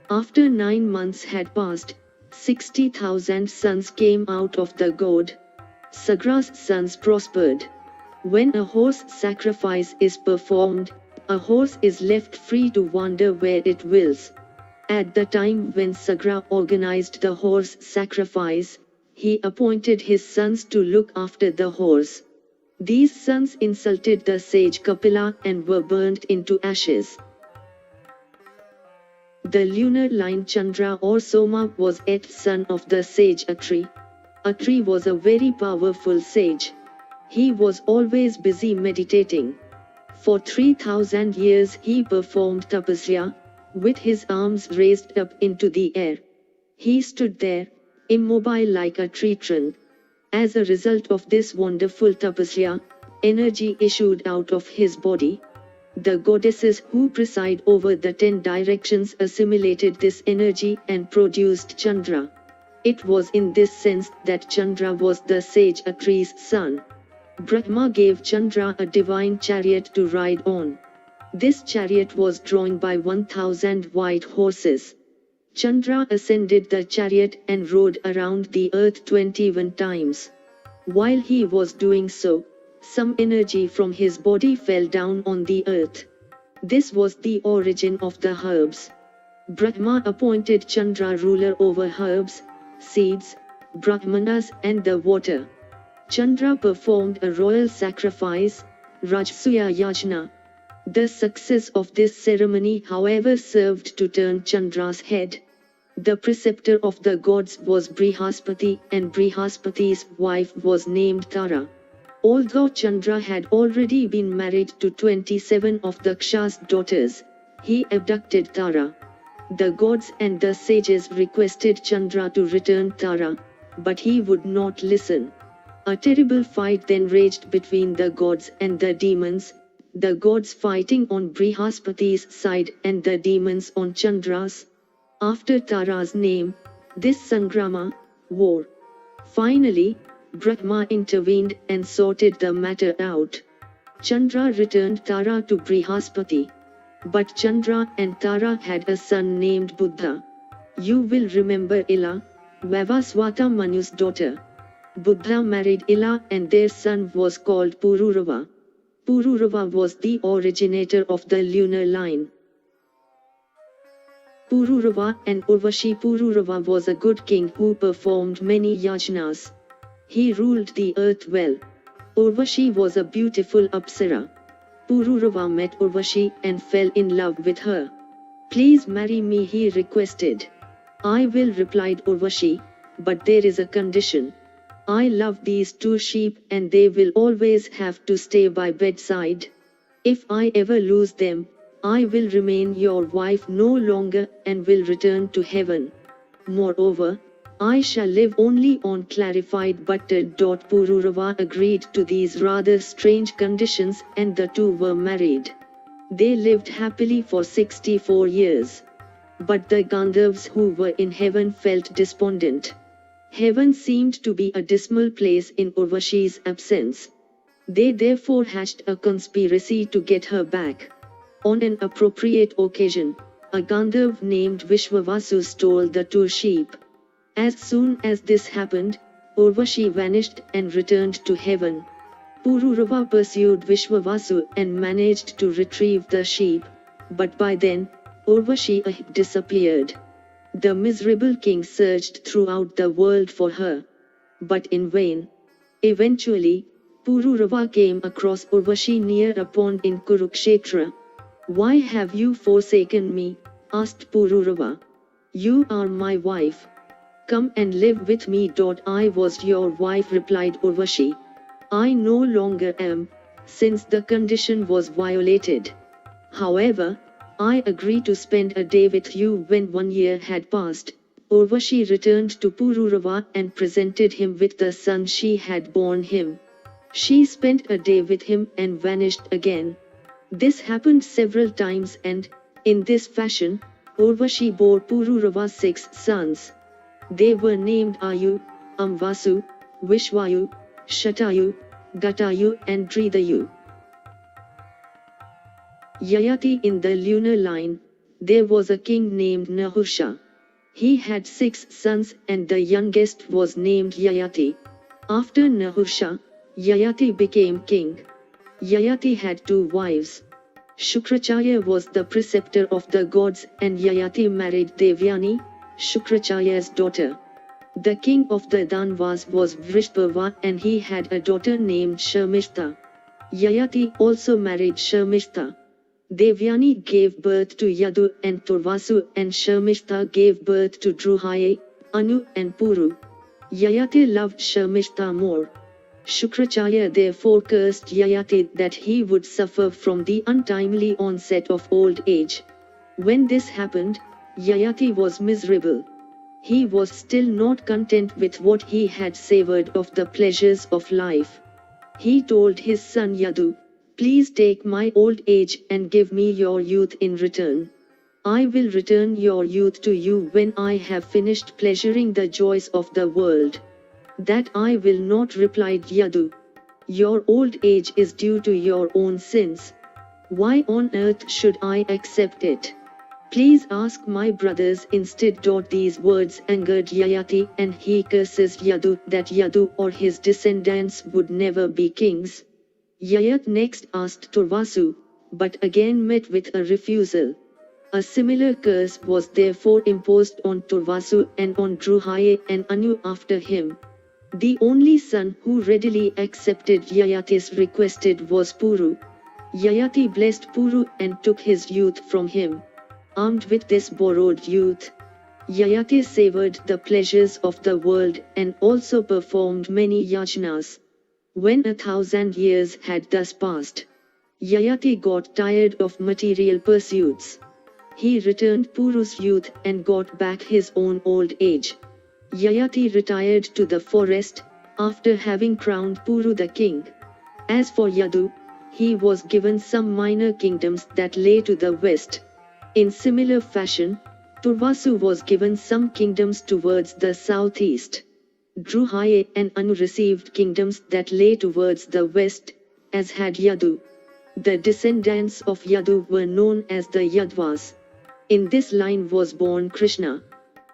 After 9 months had passed, 60,000 sons came out of the god. Sagra's sons prospered. When a horse sacrifice is performed, a horse is left free to wander where it wills. At the time when Sagra organized the horse sacrifice, he appointed his sons to look after the horse. These sons insulted the sage Kapila and were burnt into ashes. The lunar line Chandra or Soma was eighth son of the sage Atri. Atri was a very powerful sage. He was always busy meditating. For 3,000 years he performed tapasya, with his arms raised up into the air. He stood there, immobile like a tree trunk. As a result of this wonderful tapasya, energy issued out of his body. The goddesses who preside over the 10 directions assimilated this energy and produced Chandra. It was in this sense that Chandra was the sage Atri's son. Brahma gave Chandra a divine chariot to ride on. This chariot was drawn by 1,000 white horses. Chandra ascended the chariot and rode around the earth 21 times. While he was doing so, some energy from his body fell down on the earth. This was the origin of the herbs. Brahma appointed Chandra ruler over herbs, seeds, brahmanas and the water. Chandra performed a royal sacrifice, Rajasuya Yajna. The success of this ceremony however served to turn Chandra's head. The preceptor of the gods was Brihaspati and Brihaspati's wife was named Tara. Although Chandra had already been married to 27 of Daksha's daughters, he abducted Tara. The gods and the sages requested Chandra to return Tara, but he would not listen. A terrible fight then raged between the gods and the demons, the gods fighting on Brihaspati's side and the demons on Chandra's. After Tara's name, this Sangrama, war. Finally, Brahma intervened and sorted the matter out. Chandra returned Tara to Brihaspati. But Chandra and Tara had a son named Buddha. You will remember Ila, Vavaswata Manu's daughter. Buddha married Ila and their son was called Pururava. Pururava was the originator of the lunar line. Pururava and Urvashi. Pururava was a good king who performed many yajnas. He ruled the earth well. Urvashi was a beautiful Apsara. Pururava met Urvashi and fell in love with her. Please marry me, he requested. I will, replied Urvashi, but there is a condition. I love these 2 sheep and they will always have to stay by bedside. If I ever lose them, I will remain your wife no longer and will return to heaven. Moreover, I shall live only on clarified butter. Pururava agreed to these rather strange conditions and the two were married. They lived happily for 64 years. But the Gandharvas who were in heaven felt despondent. Heaven seemed to be a dismal place in Urvashi's absence. They therefore hatched a conspiracy to get her back. On an appropriate occasion, a Gandharv named Vishwavasu stole the 2 sheep. As soon as this happened, Urvashi vanished and returned to heaven. Pururava pursued Vishwavasu and managed to retrieve the sheep, but by then, Urvashi had disappeared. The miserable king searched throughout the world for her, but in vain. Eventually, Pururava came across Urvashi near a pond in Kurukshetra. Why have you forsaken me? Asked Pururava. You are my wife. Come and live with me. I was your wife, replied Urvashi. I no longer am, since the condition was violated. However, I agree to spend a day with you. When 1 year had passed, Urvashi returned to Pururava and presented him with the son she had borne him. She spent a day with him and vanished again. This happened several times and, in this fashion, Urvashi bore Pururava 6 sons. They were named Ayu, Amvasu, Vishwayu, Shatayu, Gatayu and Dridayu. Yayati. In the lunar line, there was a king named Nahursha. He had 6 sons and the youngest was named Yayati. After Nahursha, Yayati became king. Yayati had 2 wives. Shukracharya was the preceptor of the gods and Yayati married Devyani, Shukracharya's daughter. The king of the Danvas was Vrishbhava and he had a daughter named Sharmishta. Yayati also married Sharmishta. Devyani gave birth to Yadu and Turvasu and Sharmishta gave birth to Druhaye, Anu and Puru. Yayati loved Sharmishta more. Shukracharya therefore cursed Yayati that he would suffer from the untimely onset of old age. When this happened, Yayati was miserable. He was still not content with what he had savored of the pleasures of life. He told his son Yadu, "Please take my old age and give me your youth in return. I will return your youth to you when I have finished pleasuring the joys of the world." "That I will not," replied Yadu. "Your old age is due to your own sins. Why on earth should I accept it? Please ask my brothers instead." These words angered Yayati and he curses Yadu that Yadu or his descendants would never be kings. Yayat next asked Turvasu, but again met with a refusal. A similar curse was therefore imposed on Turvasu and on Druhaye and Anu after him. The only son who readily accepted Yayati's request was Puru. Yayati blessed Puru and took his youth from him. Armed with this borrowed youth, Yayati savored the pleasures of the world and also performed many yajnas. When 1,000 years had thus passed, Yayati got tired of material pursuits. He returned Puru's youth and got back his own old age. Yayati retired to the forest, after having crowned Puru the king. As for Yadu, he was given some minor kingdoms that lay to the west. In similar fashion, Turvasu was given some kingdoms towards the southeast. Druhaye and Anu received kingdoms that lay towards the west, as had Yadu. The descendants of Yadu were known as the Yadvas. In this line was born Krishna.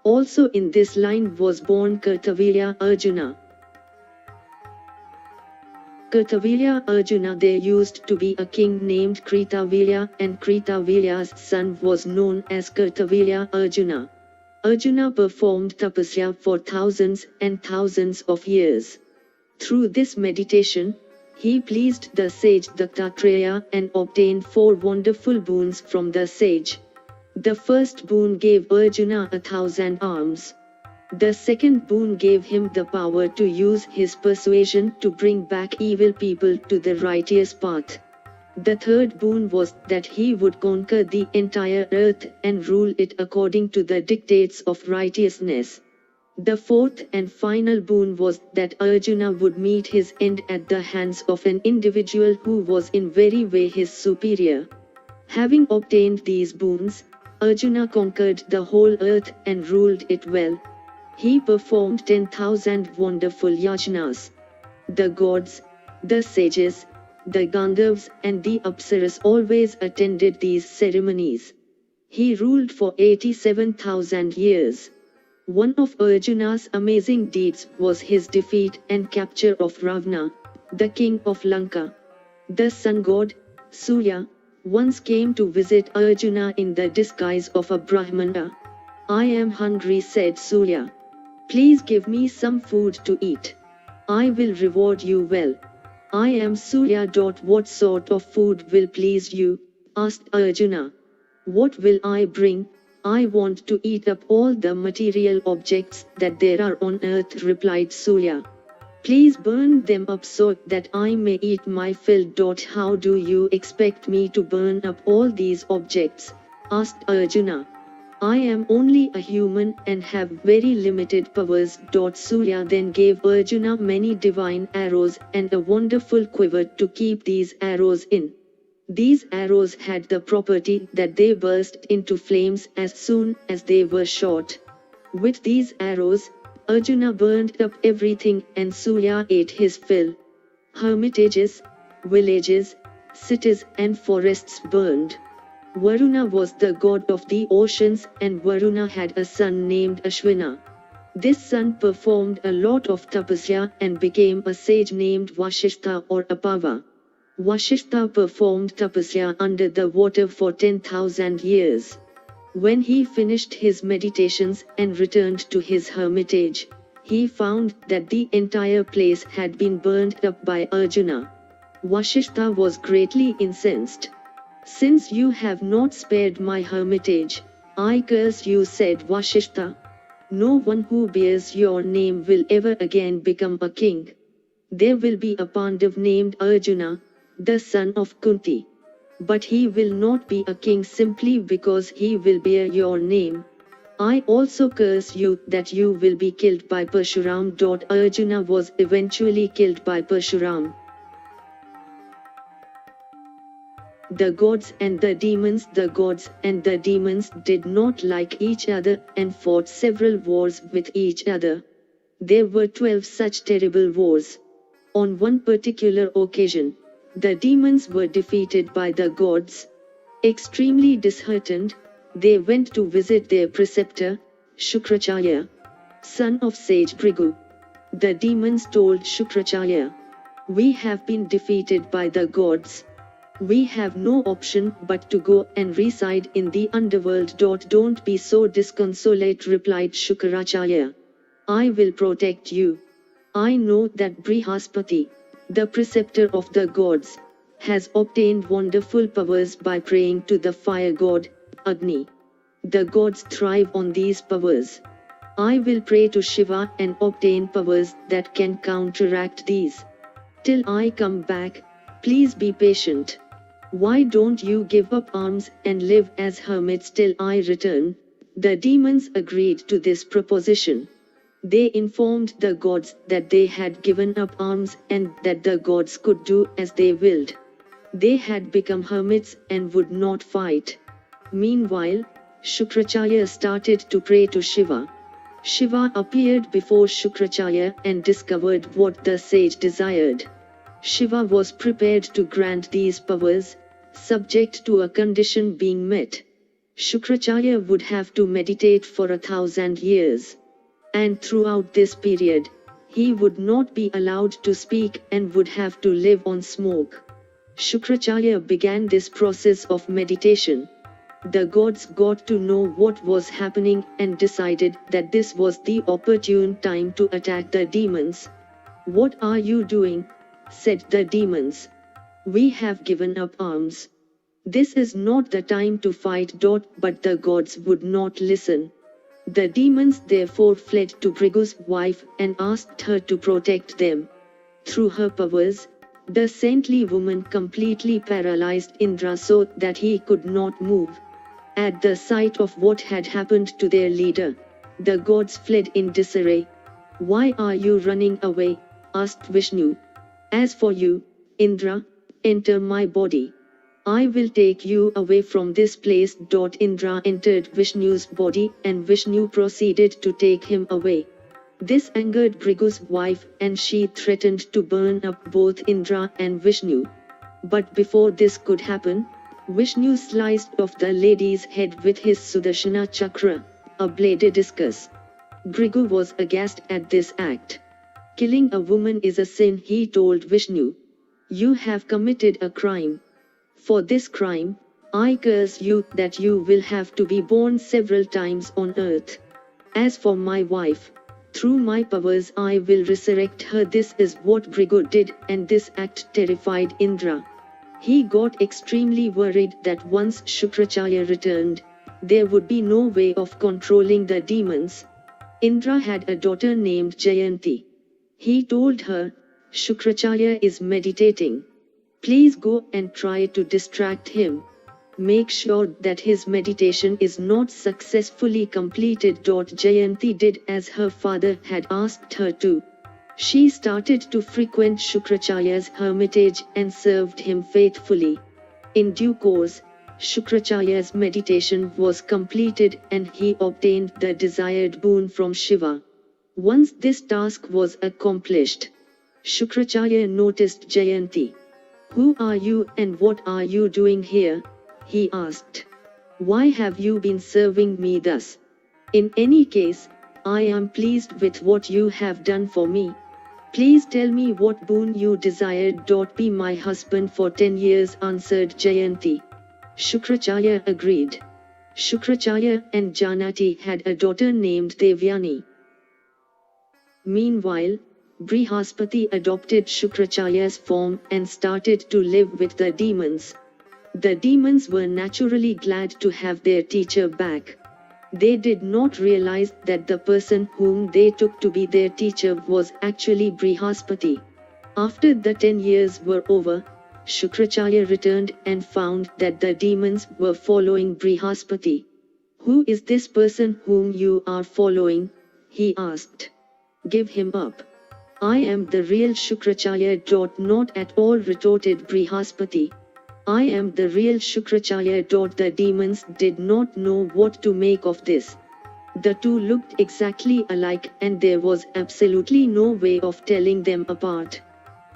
Also in this line was born Kartavirya Arjuna. Kartavirya Arjuna. There used to be a king named Kritavirya and Kritavirya's son was known as Kartavirya Arjuna. Arjuna performed tapasya for thousands and thousands of years. Through this meditation, he pleased the sage Dattatreya and obtained 4 wonderful boons from the sage. The first boon gave Arjuna 1,000 arms. The second boon gave him the power to use his persuasion to bring back evil people to the righteous path. The third boon was that he would conquer the entire earth and rule it according to the dictates of righteousness. The fourth and final boon was that Arjuna would meet his end at the hands of an individual who was in very way his superior. Having obtained these boons, Arjuna conquered the whole earth and ruled it well. He performed 10,000 wonderful yajnas. The gods, the sages, the Gandharvas and the Apsaras always attended these ceremonies. He ruled for 87,000 years. One of Arjuna's amazing deeds was his defeat and capture of Ravana, the king of Lanka. The sun god, Surya, once came to visit Arjuna in the disguise of a Brahmana. "I am hungry," said Surya. "Please give me some food to eat. I will reward you well." "I am Surya. What sort of food will please you?" asked Arjuna. "What will I bring? I want to eat up all the material objects that there are on earth," replied Surya. "Please burn them up so that I may eat my fill." "How do you expect me to burn up all these objects?" asked Arjuna. "I am only a human and have very limited powers." Surya then gave Arjuna many divine arrows and a wonderful quiver to keep these arrows in. These arrows had the property that they burst into flames as soon as they were shot. With these arrows, Arjuna burned up everything and Surya ate his fill. Hermitages, villages, cities and forests burned. Varuna was the god of the oceans and Varuna had a son named Ashwina. This son performed a lot of tapasya and became a sage named Vasishtha or Apava. Vasishtha performed tapasya under the water for 10,000 years. When he finished his meditations and returned to his hermitage, he found that the entire place had been burned up by Arjuna. Vasishtha was greatly incensed. "Since you have not spared my hermitage, I curse you," said Vasishtha. "No one who bears your name will ever again become a king. There will be a Pandav named Arjuna, the son of Kunti. But he will not be a king simply because he will bear your name. I also curse you that you will be killed by Parshuram." Arjuna was eventually killed by Parshuram. The gods and the demons. The gods and the demons did not like each other and fought several wars with each other. There were 12 such terrible wars. On one particular occasion, the demons were defeated by the gods. Extremely disheartened, they went to visit their preceptor, Shukracharya, son of sage Bhrigu. The demons told Shukracharya, "We have been defeated by the gods. We have no option but to go and reside in the underworld." "Don't be so disconsolate," replied Shukracharya. "I will protect you. I know that Brihaspati, the preceptor of the gods, has obtained wonderful powers by praying to the fire god, Agni. The gods thrive on these powers. I will pray to Shiva and obtain powers that can counteract these. Till I come back, please be patient. Why don't you give up arms and live as hermits till I return?" The demons agreed to this proposition. They informed the gods that they had given up arms and that the gods could do as they willed. They had become hermits and would not fight. Meanwhile, Shukracharya started to pray to Shiva. Shiva appeared before Shukracharya and discovered what the sage desired. Shiva was prepared to grant these powers, subject to a condition being met. Shukracharya would have to meditate for 1,000 years. And throughout this period, he would not be allowed to speak and would have to live on smoke. Shukracharya began this process of meditation. The gods got to know what was happening and decided that this was the opportune time to attack the demons. "What are you doing?" said the demons. "We have given up arms. This is not the time to fight." But the gods would not listen. The demons therefore fled to Bhrigu's wife and asked her to protect them. Through her powers, the saintly woman completely paralyzed Indra so that he could not move. At the sight of what had happened to their leader, the gods fled in disarray. "Why are you running away?" asked Vishnu. "As for you, Indra, enter my body. I will take you away from this place." Indra entered Vishnu's body and Vishnu proceeded to take him away. This angered Bhrigu's wife and she threatened to burn up both Indra and Vishnu. But before this could happen, Vishnu sliced off the lady's head with his Sudarshana chakra, a bladed discus. Bhrigu was aghast at this act. "Killing a woman is a sin," he told Vishnu. "You have committed a crime. For this crime, I curse you that you will have to be born several times on earth. As for my wife, through my powers I will resurrect her." This is what Bhrigu did, and this act terrified Indra. He got extremely worried that once Shukracharya returned, there would be no way of controlling the demons. Indra had a daughter named Jayanti. He told her, "Shukracharya is meditating. Please go and try to distract him. Make sure that his meditation is not successfully completed." Jayanti did as her father had asked her to. She started to frequent Shukracharya's hermitage and served him faithfully. In due course, Shukracharya's meditation was completed and he obtained the desired boon from Shiva. Once this task was accomplished, Shukracharya noticed Jayanti. "Who are you and what are you doing here?" he asked. "Why have you been serving me thus? In any case, I am pleased with what you have done for me. Please tell me what boon you desired. Be my husband for 10 years, answered Jayanti. Shukracharya agreed. Shukracharya and Janati had a daughter named Devyani. Meanwhile, Brihaspati adopted Shukracharya's form and started to live with the demons. The demons were naturally glad to have their teacher back. They did not realize that the person whom they took to be their teacher was actually Brihaspati. After the 10 years were over, Shukracharya returned and found that the demons were following Brihaspati. "Who is this person whom you are following?" he asked. "Give him up. I am the real Shukracharya. Not at all, retorted Brihaspati. "I am the real Shukracharya." The demons did not know what to make of this. The two looked exactly alike and there was absolutely no way of telling them apart.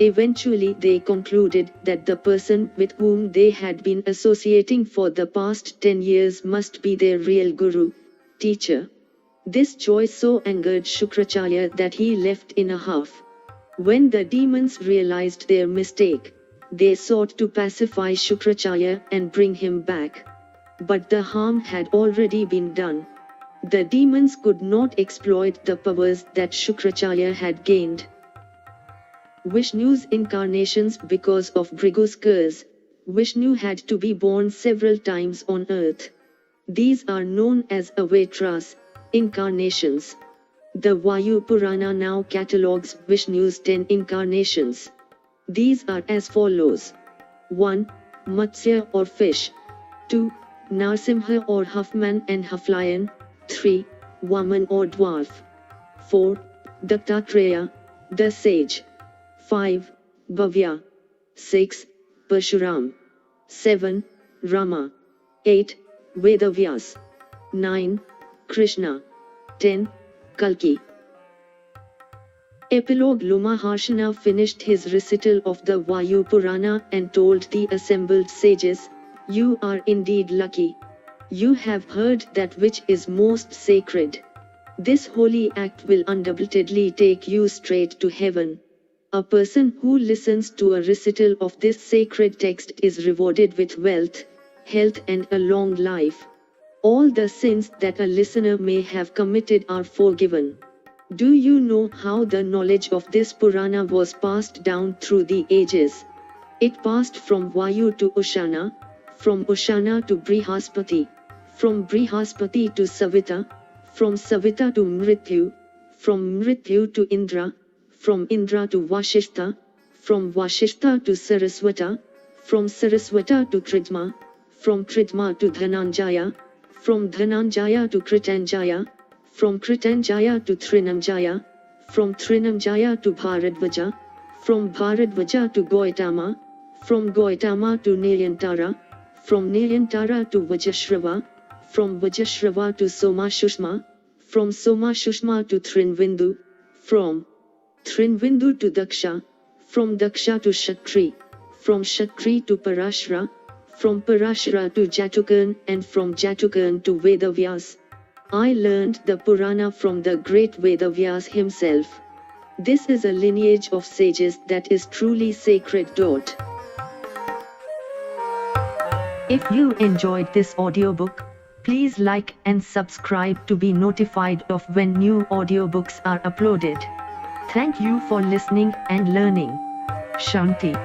Eventually they concluded that the person with whom they had been associating for the past 10 years must be their real guru, teacher. This choice so angered Shukracharya that he left in a huff. When the demons realized their mistake, they sought to pacify Shukracharya and bring him back. But the harm had already been done. The demons could not exploit the powers that Shukracharya had gained. Vishnu's incarnations. Because of Bhrigu's curse, Vishnu had to be born several times on earth. These are known as avatras, incarnations. The Vayu Purana now catalogues Vishnu's 10 incarnations. These are as follows. 1. Matsya or fish. 2. Narsimha or Huffman and Hufflion. 3. Vaman or dwarf. 4. Dattatreya, the sage. 5. Bhavya. 6. Parshuram. 7. Rama. 8. Vedavyas. 9. Krishna. 10. Kalki. Epilogue. Lomaharshana finished his recital of the Vayu Purana and told the assembled sages, "You are indeed lucky. You have heard that which is most sacred. This holy act will undoubtedly take you straight to heaven. A person who listens to a recital of this sacred text is rewarded with wealth, health and a long life. All the sins that a listener may have committed are forgiven." Do you know how the knowledge of this Purana was passed down through the ages? It passed from Vayu to Ushana, from Ushana to Brihaspati, from Brihaspati to Savita, from Savita to Mrityu, from Mrityu to Indra, from Indra to Vashishta, from Vashishta to Saraswata, from Saraswata to Kridma, from Kridma to Dhananjaya, from Dhananjaya to Kritanjaya, from Kritanjaya to Trinamjaya, from Trinamjaya to Bharadvaja, from Bharadvaja to Gautama, from Gautama to Nayantara, from Nayantara to Vajashrava, from Vajashrava to Somashushma, from Somashushma to Trinvindu, from Trinvindu to Daksha, from Daksha to Shakri, from Shakri to Parashara, from Parashara to Jatukarn and from Jatukarn to Vedavyas. I learned the Purana from the great Vedavyas himself. This is a lineage of sages that is truly sacred. If you enjoyed this audiobook, please like and subscribe to be notified of when new audiobooks are uploaded. Thank you for listening and learning. Shanti.